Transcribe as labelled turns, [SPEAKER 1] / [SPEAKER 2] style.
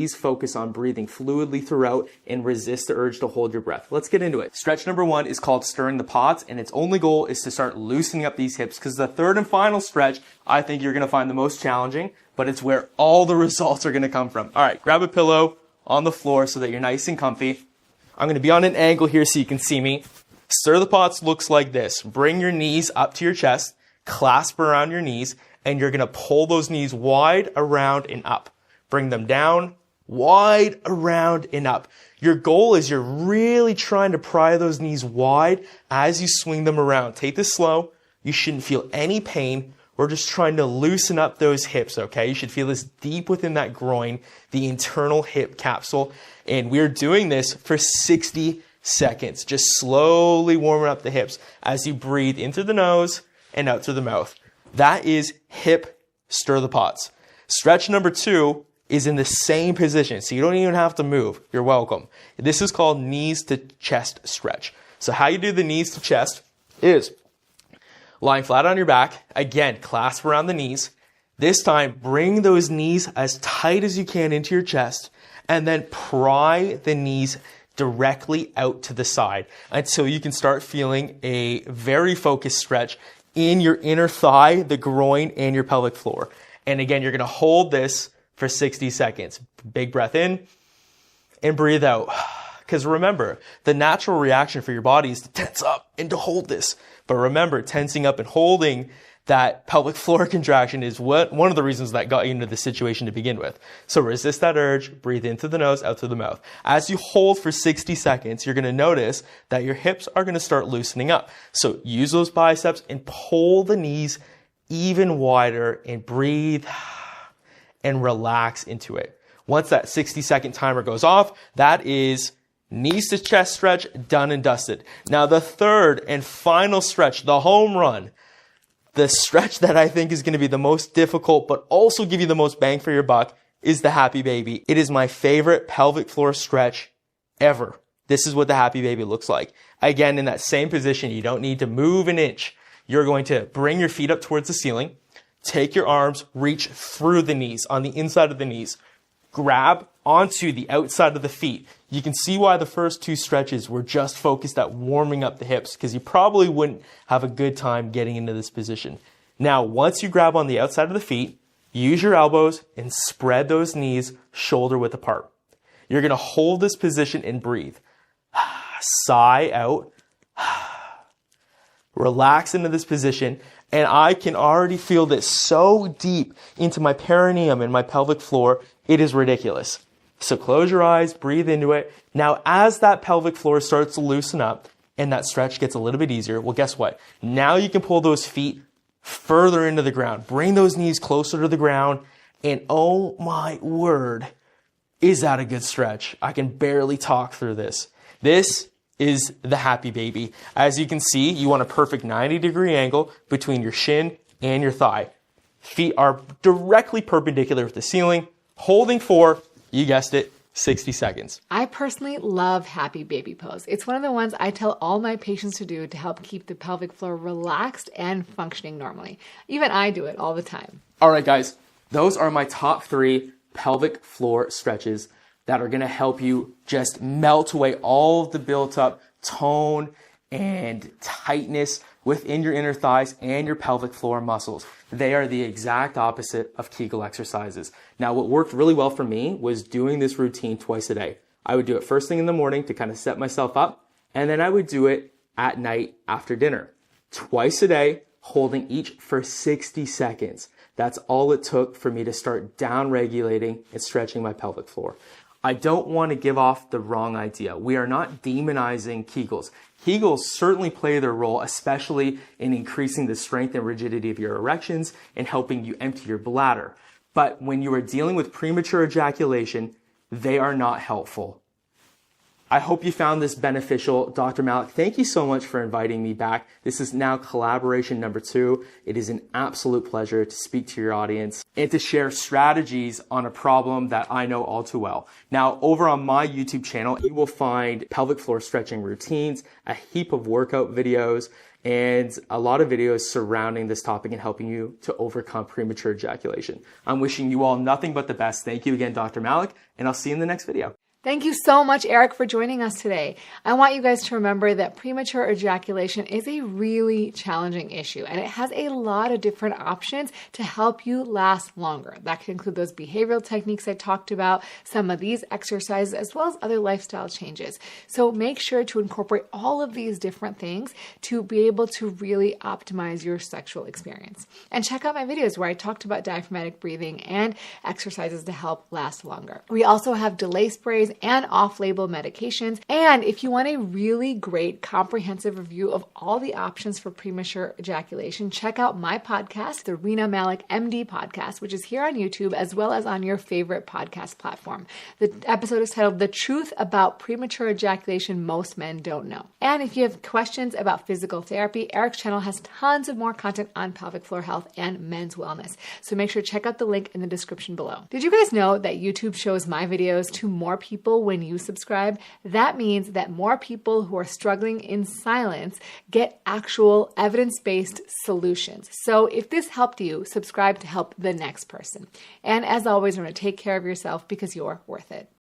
[SPEAKER 1] Please focus on breathing fluidly throughout and resist the urge to hold your breath. Let's get into it. Stretch number 1 is called stirring the pots, and its only goal is to start loosening up these hips, because the third and final stretch, I think you're going to find the most challenging, but it's where all the results are going to come from. All right, grab a pillow on the floor so that you're nice and comfy. I'm going to be on an angle here so you can see me. Stir the pots looks like this. Bring your knees up to your chest, clasp around your knees, and you're going to pull those knees wide around and up. Bring them down, wide around and up. Your goal is you're really trying to pry those knees wide as you swing them around. Take this slow. You shouldn't feel any pain. We're just trying to loosen up those hips, okay? You should feel this deep within that groin, the internal hip capsule. And we're doing this for 60 seconds. Just slowly warming up the hips as you breathe in through the nose and out through the mouth. That is hip stir the pots. Stretch number 2 is in the same position, so you don't even have to move. You're welcome. This is called knees to chest stretch. So how you do the knees to chest is lying flat on your back. Again, clasp around the knees. This time, bring those knees as tight as you can into your chest, and then pry the knees directly out to the side until you can start feeling a very focused stretch in your inner thigh, the groin, and your pelvic floor. And again, you're going to hold this for 60 seconds. Big breath in and breathe out. Because remember, the natural reaction for your body is to tense up and to hold this. But remember, tensing up and holding that pelvic floor contraction is one of the reasons that got you into this situation to begin with. So resist that urge, breathe in through the nose, out through the mouth. As you hold for 60 seconds, you're going to notice that your hips are going to start loosening up. So use those biceps and pull the knees even wider and breathe and relax into it. Once that 60-second timer goes off, that is knees to chest stretch, done and dusted. Now the third and final stretch, the home run, the stretch that I think is going to be the most difficult but also give you the most bang for your buck, is the happy baby. It is my favorite pelvic floor stretch ever. This is what the happy baby looks like. Again, in that same position, you don't need to move an inch. You're going to bring your feet up towards the ceiling. Take your arms, reach through the knees, on the inside of the knees. Grab onto the outside of the feet. You can see why the first 2 stretches were just focused at warming up the hips, because you probably wouldn't have a good time getting into this position. Now, once you grab on the outside of the feet, use your elbows and spread those knees shoulder width apart. You're going to hold this position and breathe. Sigh out. Relax into this position. And I can already feel this so deep into my perineum and my pelvic floor, it is ridiculous. So close your eyes, breathe into it. Now, as that pelvic floor starts to loosen up and that stretch gets a little bit easier, well, guess what? Now you can pull those feet further into the ground. Bring those knees closer to the ground. And oh my word, is that a good stretch? I can barely talk through this. This is the happy baby. As you can see, you want a perfect 90-degree angle between your shin and your thigh. Feet are directly perpendicular with the ceiling, holding for, you guessed it, 60 seconds.
[SPEAKER 2] I personally love happy baby pose. It's one of the ones I tell all my patients to do to help keep the pelvic floor relaxed and functioning normally. Even I do it all the time.
[SPEAKER 1] All right, guys, those are my top 3 pelvic floor stretches that are going to help you just melt away all of the built up tone and tightness within your inner thighs and your pelvic floor muscles. They are the exact opposite of Kegel exercises. Now, what worked really well for me was doing this routine twice a day. I would do it first thing in the morning to kind of set myself up, and then I would do it at night after dinner. Twice a day, holding each for 60 seconds. That's all it took for me to start down regulating and stretching my pelvic floor. I don't want to give off the wrong idea. We are not demonizing Kegels. Kegels certainly play their role, especially in increasing the strength and rigidity of your erections and helping you empty your bladder. But when you are dealing with premature ejaculation, they are not helpful. I hope you found this beneficial. Dr. Malik, thank you so much for inviting me back. This is now collaboration number 2. It is an absolute pleasure to speak to your audience and to share strategies on a problem that I know all too well. Now, over on my YouTube channel, you will find pelvic floor stretching routines, a heap of workout videos, and a lot of videos surrounding this topic and helping you to overcome premature ejaculation. I'm wishing you all nothing but the best. Thank you again, Dr. Malik, and I'll see you in the next video.
[SPEAKER 2] Thank you so much, Eric, for joining us today. I want you guys to remember that premature ejaculation is a really challenging issue, and it has a lot of different options to help you last longer. That can include those behavioral techniques I talked about, some of these exercises, as well as other lifestyle changes. So make sure to incorporate all of these different things to be able to really optimize your sexual experience. And check out my videos where I talked about diaphragmatic breathing and exercises to help last longer. We also have delay sprays and off-label medications. And if you want a really great comprehensive review of all the options for premature ejaculation, check out my podcast, the Rena Malik MD podcast, which is here on YouTube as well as on your favorite podcast platform. The episode is titled The Truth About Premature Ejaculation Most Men Don't Know. And if you have questions about physical therapy, Eric's channel has tons of more content on pelvic floor health and men's wellness. So make sure to check out the link in the description below. Did you guys know that YouTube shows my videos to more people when you subscribe? That means that more people who are struggling in silence get actual evidence-based solutions. So if this helped you, subscribe to help the next person. And as always, remember to take care of yourself because you're worth it.